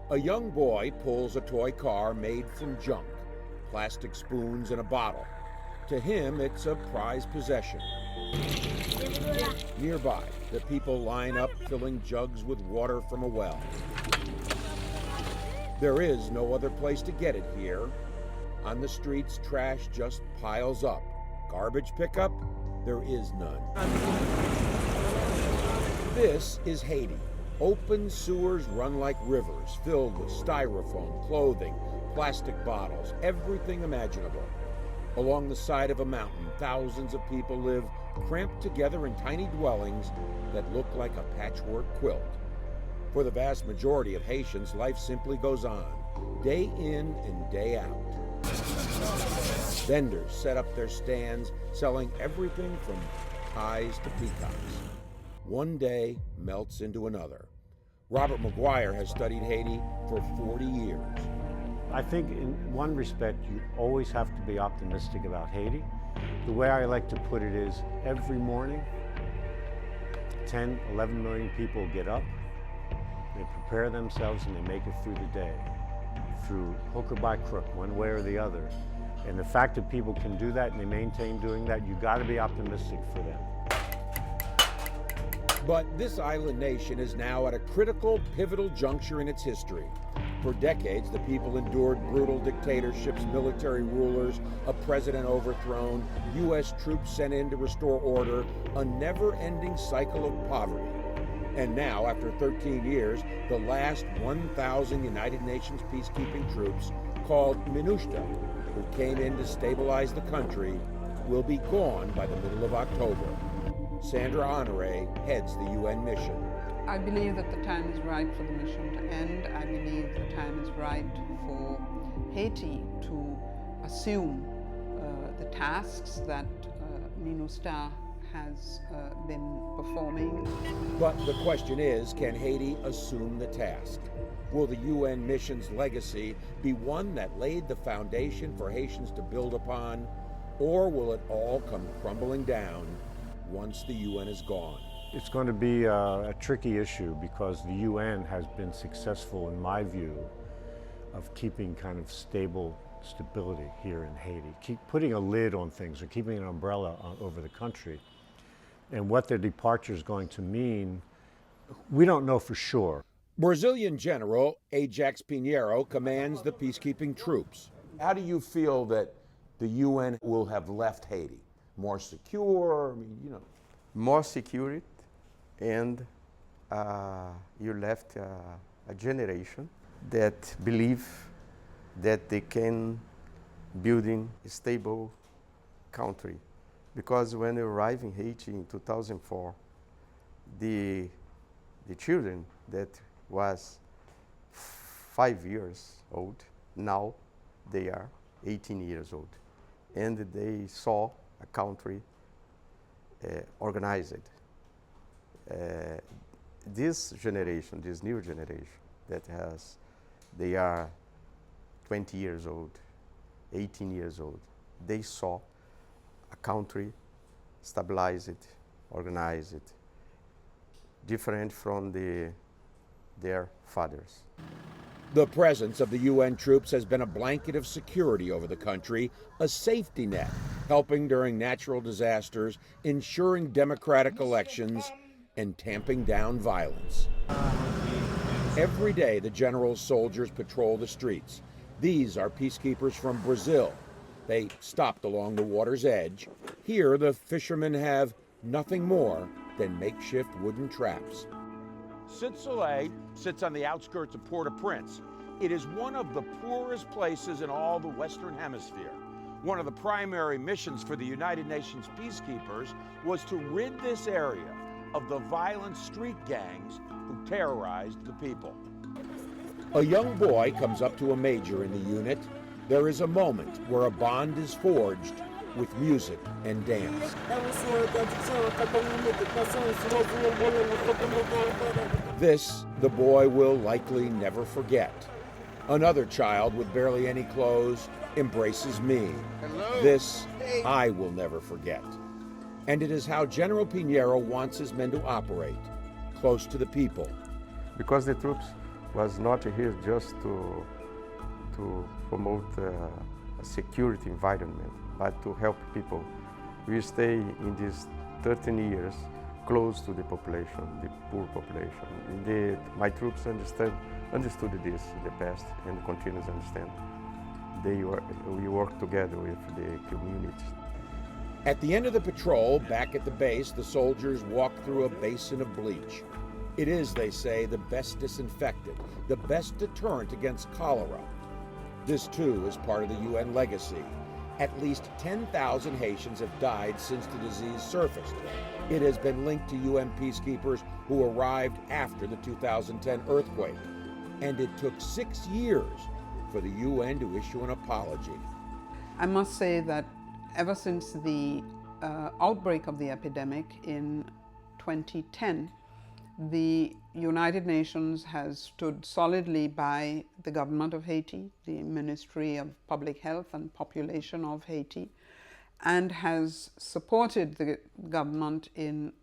A young boy pulls a toy car made from junk, plastic spoons and a bottle. To him, it's a prized possession. Nearby, the people line up filling jugs with water from a well. There is no other place to get it here. On the streets, trash just piles up. Garbage pickup? There is none. This is Haiti. Open sewers run like rivers, filled with styrofoam, clothing, plastic bottles, everything imaginable. Along the side of a mountain, thousands of people live cramped together in tiny dwellings that look like a patchwork quilt. For the vast majority of Haitians, life simply goes on, day in and day out. Vendors set up their stands, selling everything from ties to peacocks. One day melts into another. Robert McGuire has studied Haiti for 40 years. I think in one respect, you always have to be optimistic about Haiti. The way I like to put it is every morning, 10, 11 million people get up, they prepare themselves and they make it through the day, through hook or by crook, one way or the other. And the fact that people can do that and they maintain doing that, you got to be optimistic for them. But this island nation is now at a critical, pivotal juncture in its history. For decades, the people endured brutal dictatorships, military rulers, a president overthrown, U.S. troops sent in to restore order, a never-ending cycle of poverty. And now, after 13 years, the last 1,000 United Nations peacekeeping troops, called MINUSTA, who came in to stabilize the country, will be gone by the middle of October. Sandra Honore heads the UN mission. I believe that the time is right for the mission to end. I believe the time is right for Haiti to assume the tasks that MINUSTA has been performing. But the question is, can Haiti assume the task? Will the UN mission's legacy be one that laid the foundation for Haitians to build upon, or will it all come crumbling down once the UN is gone? It's going to be a tricky issue because the UN has been successful, in my view, of keeping kind of stability here in Haiti, keep putting a lid on things or keeping an umbrella over the country. And what their departure is going to mean, we don't know for sure. Brazilian General Ajax Pinheiro commands the peacekeeping troops. How do you feel that the UN will have left Haiti? More secure? I mean, More security, and you left a generation that believe that they can building a stable country. Because when you arrived in Haiti in 2004, the children that was 5 years old, now they are 18 years old. And they saw a country organized. This generation, this new generation they are 20 years old, 18 years old. They saw a country stabilized, organized, different from their fathers. The presence of the UN troops has been a blanket of security over the country, a safety net, helping during natural disasters, ensuring democratic elections, and tamping down violence. Every day, the general's soldiers patrol the streets. These are peacekeepers from Brazil. They stopped along the water's edge. Here, the fishermen have nothing more than makeshift wooden traps. Site-Soleil sits on the outskirts of Port-au-Prince. It is one of the poorest places in all the Western Hemisphere. One of the primary missions for the United Nations peacekeepers was to rid this area of the violent street gangs who terrorized the people. A young boy comes up to a major in the unit. There is a moment where a bond is forged with music and dance. This, the boy will likely never forget. Another child with barely any clothes embraces me. Hello. This, I will never forget. And it is how General Pinheiro wants his men to operate, close to the people. Because the troops was not here just to promote a security environment, but to help people. We stay in these 13 years close to the population, the poor population. My troops understood this in the past and continue to understand. We work together with the community. At the end of the patrol, back at the base, the soldiers walk through a basin of bleach. It is, they say, the best disinfectant, the best deterrent against cholera. This, too, is part of the UN legacy. At least 10,000 Haitians have died since the disease surfaced. It has been linked to UN peacekeepers who arrived after the 2010 earthquake. And it took 6 years for the UN to issue an apology. I must say that ever since the outbreak of the epidemic in 2010, the United Nations has stood solidly by the government of Haiti, the Ministry of Public Health and Population of Haiti, and has supported the government in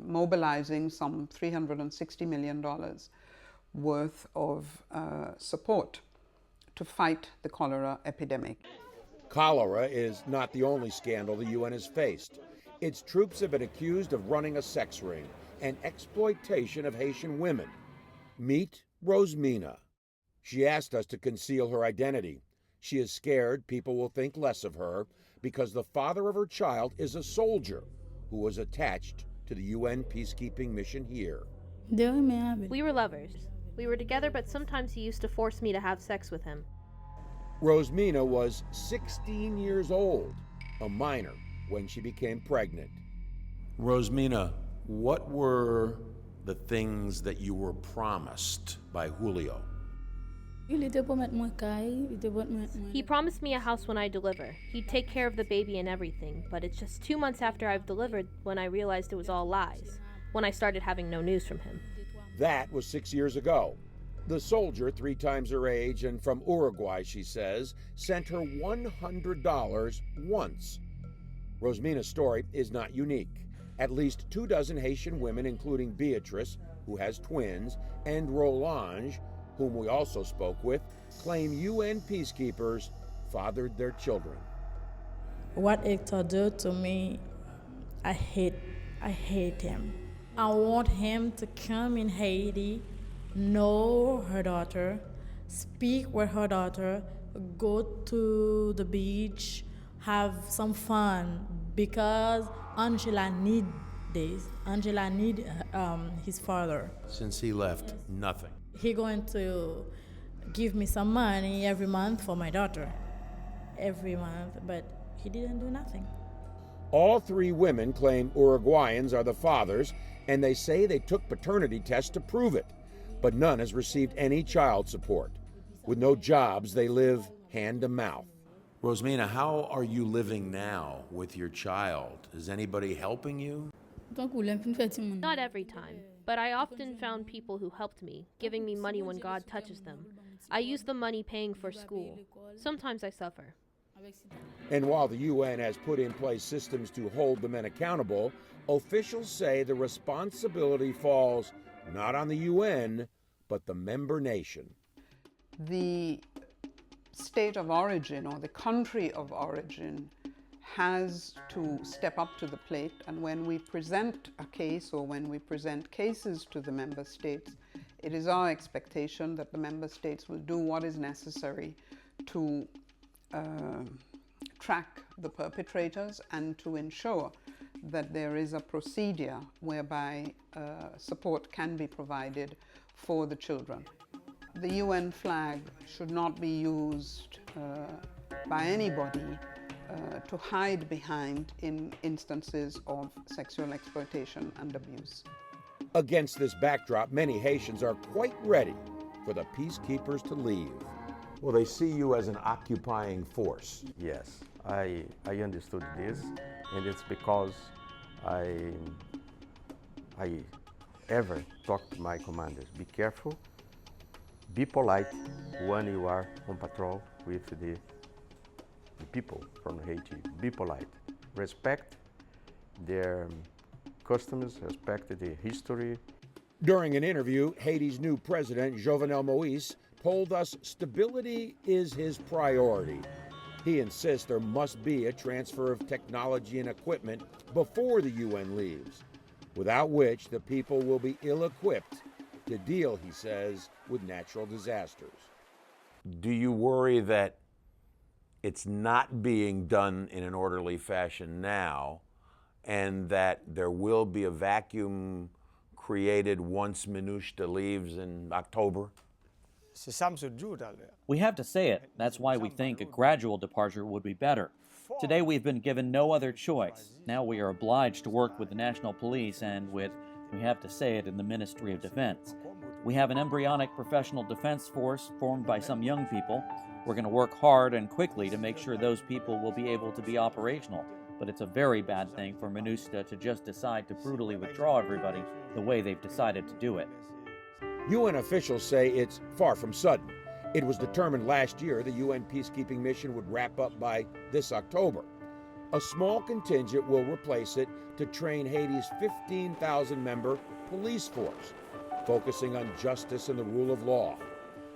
mobilizing some $360 million worth of support to fight the cholera epidemic. Cholera is not the only scandal the UN has faced. Its troops have been accused of running a sex ring and exploitation of Haitian women. Meet Rosemina. She asked us to conceal her identity. She is scared people will think less of her because the father of her child is a soldier who was attached to the UN peacekeeping mission here. We were lovers. We were together, but sometimes he used to force me to have sex with him. Rosemina was 16 years old, a minor, when she became pregnant. Rosemina, what were the things that you were promised by Julio? He promised me a house when I deliver. He'd take care of the baby and everything, but it's just 2 months after I've delivered when I realized it was all lies, when I started having no news from him. That was 6 years ago. The soldier, 3 times her age and from Uruguay, she says, sent her $100 once. Rosemina's story is not unique. At least 24 Haitian women, including Beatrice, who has twins, and Rolange, whom we also spoke with, claim UN peacekeepers fathered their children. What Hector did to me, I hate him. I want him to come in Haiti, know her daughter, speak with her daughter, go to the beach, have some fun, because Angela need this. Angela need his father. Since he left, nothing. He going to give me some money every month for my daughter, every month, but he didn't do nothing. All 3 women claim Uruguayans are the fathers, and they say they took paternity tests to prove it, but none has received any child support. With no jobs, they live hand to mouth. Rosemina, how are you living now with your child? Is anybody helping you? Not every time, but I often found people who helped me, giving me money when God touches them. I use the money paying for school. Sometimes I suffer. And while the UN has put in place systems to hold the men accountable, officials say the responsibility falls not on the UN, but the member nation. The state of origin or the country of origin has to step up to the plate, and when we present a case or when we present cases to the member states, it is our expectation that the member states will do what is necessary to track the perpetrators and to ensure that there is a procedure whereby support can be provided for the children. The UN flag should not be used by anybody to hide behind in instances of sexual exploitation and abuse. Against this backdrop, many Haitians are quite ready for the peacekeepers to leave. Well, they see you as an occupying force. Yes, I understood this, and it's because I ever talk to my commanders. Be careful, be polite when you are on patrol with the people from Haiti. Be polite. Respect their customs, respect the history. During an interview, Haiti's new president, Jovenel Moïse, told us stability is his priority. He insists there must be a transfer of technology and equipment before the UN leaves, without which the people will be ill-equipped to deal, he says, with natural disasters. Do you worry that it's not being done in an orderly fashion now, and that there will be a vacuum created once MINUSTAH leaves in October? We have to say it. That's why we think a gradual departure would be better. Today we've been given no other choice. Now we are obliged to work with the National Police and with, we have to say it, in the Ministry of Defense. We have an embryonic professional defense force formed by some young people. We're going to work hard and quickly to make sure those people will be able to be operational. But it's a very bad thing for MINUSTAH to just decide to brutally withdraw everybody the way they've decided to do it. UN officials say it's far from sudden. It was determined last year the UN peacekeeping mission would wrap up by this October. A small contingent will replace it to train Haiti's 15,000-member police force, focusing on justice and the rule of law.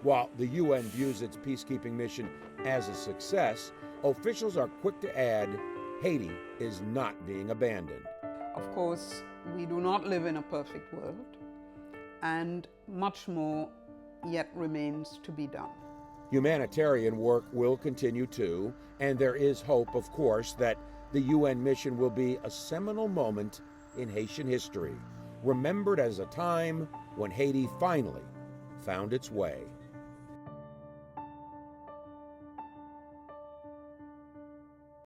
While the UN views its peacekeeping mission as a success, officials are quick to add Haiti is not being abandoned. Of course, we do not live in a perfect world, and much more yet remains to be done. Humanitarian work will continue too, and there is hope, of course, that the UN mission will be a seminal moment in Haitian history, remembered as a time when Haiti finally found its way.